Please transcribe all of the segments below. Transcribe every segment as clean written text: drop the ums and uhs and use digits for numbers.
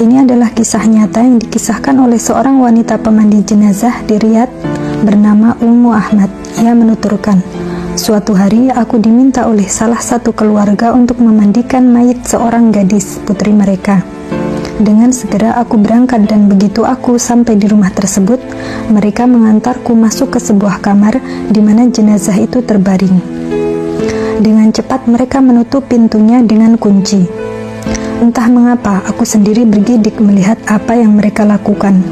Ini adalah kisah nyata yang dikisahkan oleh seorang wanita pemandi jenazah di Riyadh bernama Ummu Ahmad. Ia menuturkan, suatu hari aku diminta oleh salah satu keluarga untuk memandikan mayit seorang gadis, putri mereka. Dengan segera aku berangkat dan begitu aku sampai di rumah tersebut, mereka mengantarku masuk ke sebuah kamar di mana jenazah itu terbaring. Dengan cepat mereka menutup pintunya dengan kunci. Entah mengapa, aku sendiri bergidik melihat apa yang mereka lakukan.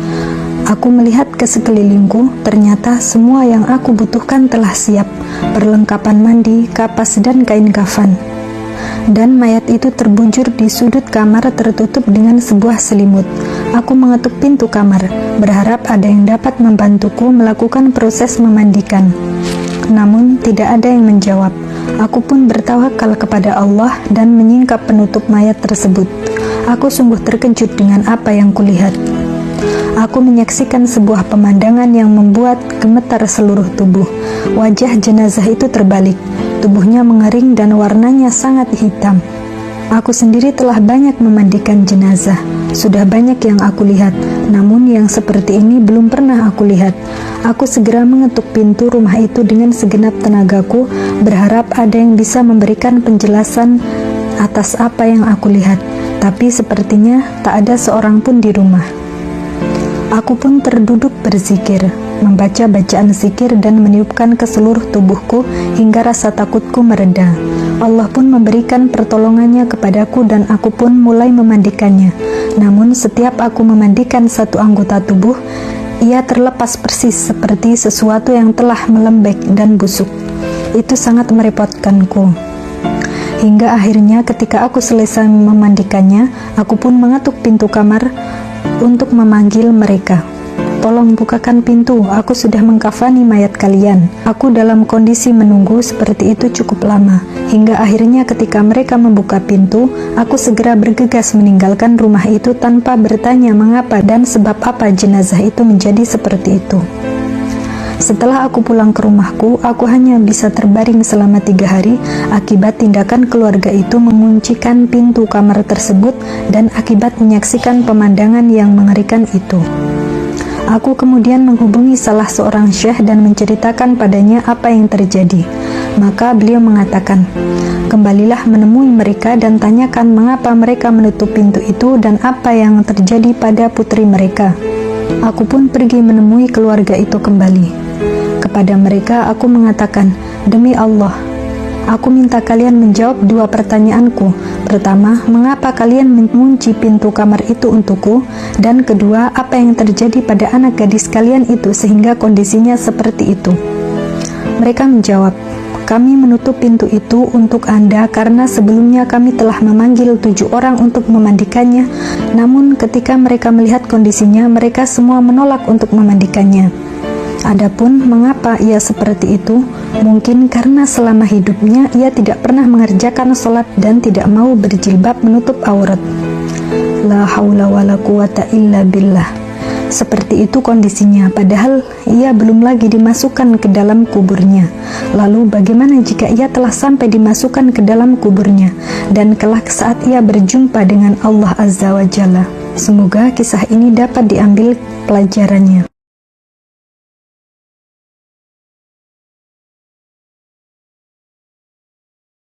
Aku melihat ke sekelilingku, ternyata semua yang aku butuhkan telah siap, perlengkapan mandi, kapas, dan kain kafan. Dan mayat itu terbujur di sudut kamar tertutup dengan sebuah selimut. Aku mengetuk pintu kamar, berharap ada yang dapat membantuku melakukan proses memandikan. Namun, tidak ada yang menjawab. Aku pun bertawakal kepada Allah dan menyingkap penutup mayat tersebut. Aku sungguh terkejut dengan apa yang kulihat. Aku menyaksikan sebuah pemandangan yang membuat gemetar seluruh tubuh. Wajah jenazah itu terbalik, tubuhnya mengering dan warnanya sangat hitam. Aku sendiri telah banyak memandikan jenazah. Sudah banyak yang aku lihat, namun yang seperti ini belum pernah aku lihat. Aku segera mengetuk pintu rumah itu dengan segenap tenagaku, berharap ada yang bisa memberikan penjelasan atas apa yang aku lihat. Tapi sepertinya tak ada seorang pun di rumah. Aku pun terduduk berzikir, membaca bacaan zikir dan meniupkan ke seluruh tubuhku hingga rasa takutku mereda. Allah pun memberikan pertolongannya kepadaku dan aku pun mulai memandikannya. Namun setiap aku memandikan satu anggota tubuh, ia terlepas persis seperti sesuatu yang telah melembek dan busuk. Itu sangat merepotkanku. Hingga akhirnya ketika aku selesai memandikannya, aku pun mengetuk pintu kamar untuk memanggil mereka. Tolong bukakan pintu, aku sudah mengkafani mayat kalian. Aku dalam kondisi menunggu seperti itu cukup lama. Hingga akhirnya ketika mereka membuka pintu, aku segera bergegas meninggalkan rumah itu tanpa bertanya mengapa dan sebab apa jenazah itu menjadi seperti itu. Setelah aku pulang ke rumahku, aku hanya bisa terbaring selama 3 hari akibat tindakan keluarga itu menguncikan pintu kamar tersebut dan akibat menyaksikan pemandangan yang mengerikan itu. Aku kemudian menghubungi salah seorang syekh dan menceritakan padanya apa yang terjadi. Maka beliau mengatakan, kembalilah menemui mereka dan tanyakan mengapa mereka menutup pintu itu dan apa yang terjadi pada putri mereka. Aku pun pergi menemui keluarga itu kembali. Kepada mereka aku mengatakan, demi Allah, aku minta kalian menjawab 2 pertanyaanku. Pertama, mengapa kalian mengunci pintu kamar itu untukku? Dan kedua, apa yang terjadi pada anak gadis kalian itu sehingga kondisinya seperti itu? Mereka menjawab, kami menutup pintu itu untuk Anda karena sebelumnya kami telah memanggil 7 orang untuk memandikannya. Namun ketika mereka melihat kondisinya, mereka semua menolak untuk memandikannya. Adapun mengapa ia seperti itu, mungkin karena selama hidupnya ia tidak pernah mengerjakan sholat dan tidak mau berjilbab menutup aurat. La haula wala quwata illa billah. Seperti itu kondisinya, padahal ia belum lagi dimasukkan ke dalam kuburnya. Lalu bagaimana jika ia telah sampai dimasukkan ke dalam kuburnya dan kelak saat ia berjumpa dengan Allah Azza wa Jalla? Semoga kisah ini dapat diambil pelajarannya.